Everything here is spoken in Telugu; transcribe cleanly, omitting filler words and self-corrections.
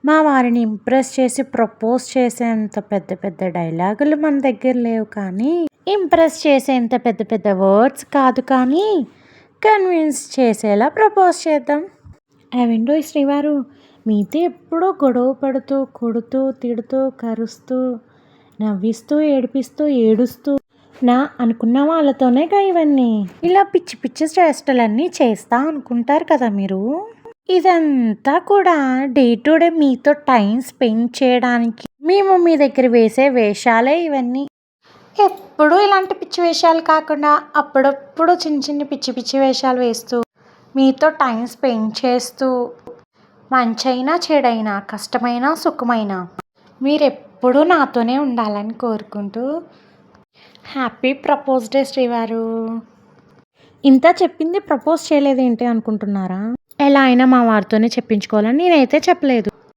మా వారిని ఇంప్రెస్ చేసి ప్రపోజ్ చేసేంత పెద్ద పెద్ద డైలాగులు మన దగ్గర లేవు, కానీ ఇంప్రెస్ చేసేంత పెద్ద పెద్ద వర్డ్స్ కాదు, కానీ కన్విన్స్ చేసేలా ప్రపోజ్ చేద్దాం. అవేంటో శ్రీవారు, మీతో ఎప్పుడూ గొడవ పడుతూ కొడుతూ తిడుతూ కరుస్తూ నవ్విస్తూ ఏడిపిస్తూ ఏడుస్తూ నా అనుకున్న వాళ్ళతోనేగా ఇవన్నీ. ఇలా పిచ్చి పిచ్చి చేష్టలన్నీ చేస్తా అనుకుంటారు కదా మీరు. ఇదంతా కూడా డే టు డే మీతో టైం స్పెండ్ చేయడానికి మేము మీ దగ్గర వేసే వేషాలే ఇవన్నీ. ఎప్పుడూ ఇలాంటి పిచ్చి వేషాలు కాకుండా అప్పుడప్పుడు చిన్న చిన్న పిచ్చి పిచ్చి వేషాలు వేస్తూ మీతో టైం స్పెండ్ చేస్తూ మంచైనా చెడైనా కష్టమైనా సుఖమైనా మీరెప్పుడూ నాతోనే ఉండాలని కోరుకుంటూ హ్యాపీ ప్రపోజ్ డే శ్రీవారు. ఇంత చెప్పింది ప్రపోజ్ చేయలేదేంటి అనుకుంటున్నారా? ఎలా అయినా మా వారితోనే చెప్పించుకోవాలని నేనైతే చెప్పలేదు.